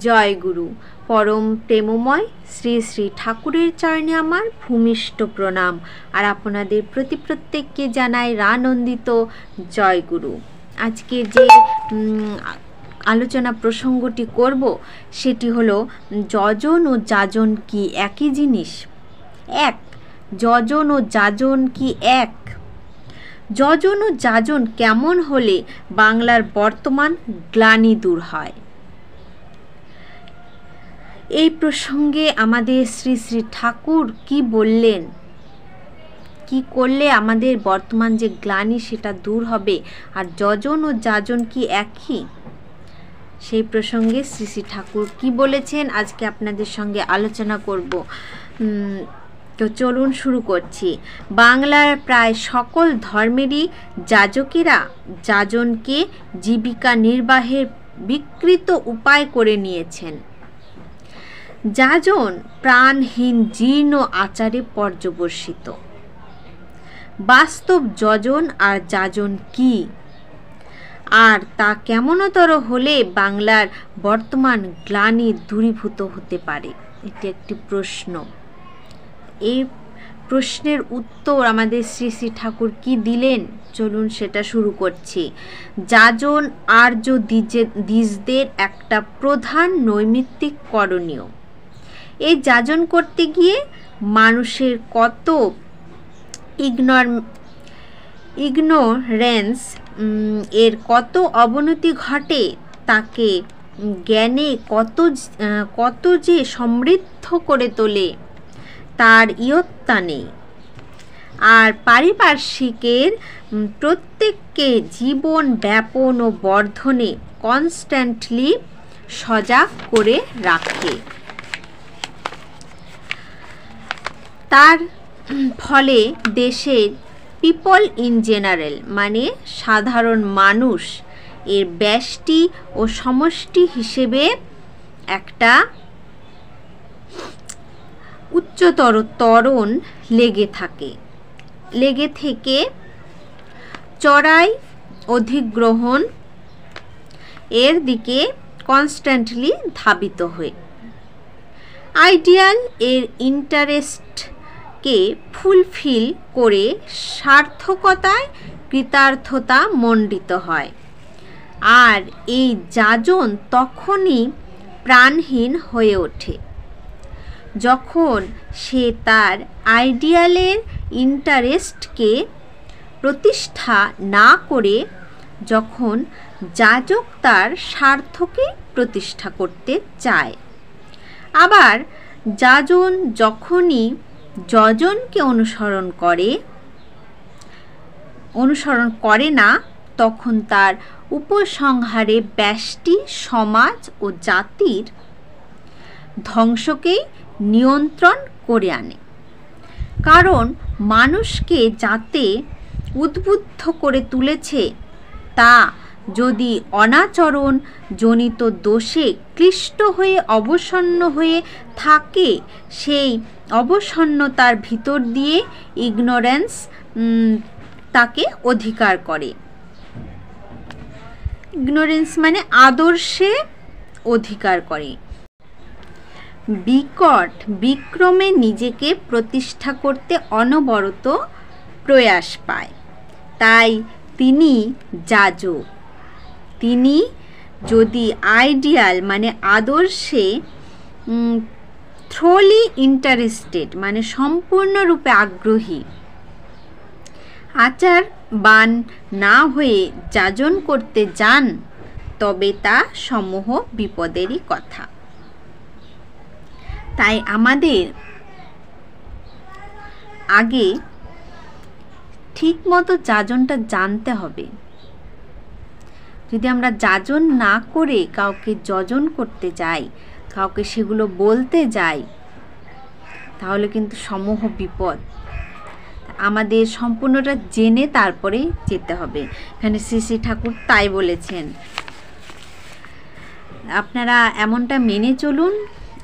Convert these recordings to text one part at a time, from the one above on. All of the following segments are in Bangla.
জয় গুরু। পরম প্রেমময় শ্রী শ্রী ঠাকুরের চরণে আমার ভূমিষ্ঠ প্রণাম, আর আপনাদের প্রতি প্রত্যেককে জানাই রানন্দিত জয় গুরু। আজকে যে আলোচনা প্রসঙ্গটি করব সেটি হলো যজন ও যাজন কি একই জিনিস? এক, যজন ও যাজন কি এক? যজন ও যাজন কেমন হলে বাংলার বর্তমান গ্লানি দূর হয়? এই প্রসঙ্গে আমাদের শ্রী শ্রী ঠাকুর কি বললেন, কি করলে আমাদের বর্তমান যে গ্লানি সেটা দূর হবে, আর যজন ও যাজন কি একই? সেই প্রসঙ্গে শ্রী শ্রী ঠাকুর কি বলেছেন আজকে আপনাদের সঙ্গে আলোচনা করব। তো চলুন শুরু করছি। বাংলার প্রায় সকল ধর্মেরই যাজকেরা যাজনকে জীবিকা নির্বাহের বিকৃত উপায় করে নিয়েছেন। যাজন প্রাণহীন জীর্ণ আচারে পর্যবসিত। বাস্তব যজন আর যাজন কি, আর তা কেমনতর হলে বাংলার বর্তমান গ্লানি দূরীভূত হতে পারে? এটি একটি প্রশ্ন। এই প্রশ্নের উত্তর আমাদের শ্রী শ্রী ঠাকুর কি দিলেন, চলুন সেটা শুরু করছি। যাজন আর্য দ্বিজদের একটা প্রধান নৈমিত্তিক করণীয়। এই যাজন করতে গিয়ে মানুষের কত ইগনোরেন্স এর কত অবনতি ঘটে, তাকে জ্ঞানে কত যে সমৃদ্ধ করে তোলে তার ইয়ত্তা নেই। আর পারিপার্শ্বিকের প্রত্যেককে জীবন ব্যাপন ও বর্ধনে কনস্ট্যান্টলি সজাগ করে রাখে। তার ফলে দেশের পিপল ইন জেনারেল মানে সাধারণ মানুষ এর ব্যষ্টি ও সমষ্টি হিসেবে একটা উচ্চতর ত্বরণ লেগে থেকে চড়াই অধিগ্রহণ এর দিকে কনস্ট্যান্টলি ধাবিত হয়ে আইডিয়াল এর ইন্টারেস্টকে ফুলফিল করে সার্থকতায় কৃতার্থতা মণ্ডিত হয়। আর এই যাজন তখনই প্রাণহীন হয়ে ওঠে যখন সে তার আইডিয়ালের ইন্টারেস্টকে প্রতিষ্ঠা না করে, যখন যাজক তার স্বার্থকে প্রতিষ্ঠা করতে চায়। আবার যাজন যখনই যজনকে অনুসরণ করে না, তখন তার উপসংহারে ব্যষ্টি সমাজ ও জাতির ধ্বংসকেই নিয়ন্ত্রণ করে আনে। কারণ মানুষকে যাতে উদ্বুদ্ধ করে তুলেছে, তা যদি অনাচরণ জনিত দোষে ক্লিষ্ট হয়ে অবসন্ন হয়ে থাকে, সেই অবসন্নতার ভিতর দিয়ে ইগনোরেন্স তাকে অধিকার করে। ইগনোরেন্স মানে আদর্শে অধিকার করে, বিকট বিক্রমে নিজেকে প্রতিষ্ঠা করতে অনবরত প্রয়াস পায়। তাই তিনি যাজক। তিনি যদি আইডিয়াল মানে আদর্শে থ্রোলি ইন্টারেস্টেড মানে সম্পূর্ণরূপে আগ্রহী, আচারবান না হয়ে যাজন করতে যান, তবে তা সমূহ বিপদেরই কথা। তাই আমাদের আগে ঠিকমতো যাজনটা জানতে হবে। যদি আমরা যাজন না করে কাউকে যজন করতে যাই, কাউকে সেগুলো বলতে যাই, তাহলে কিন্তু সমূহ বিপদ। আমাদের সম্পূর্ণটা জেনে তারপরে যেতে হবে। এখানে শ্রী শ্রী ঠাকুর তাই বলেছেন। আপনারা এমনটা মেনে চলুন।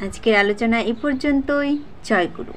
আজকের আলোচনা এ পর্যন্তই। জয় গুরু।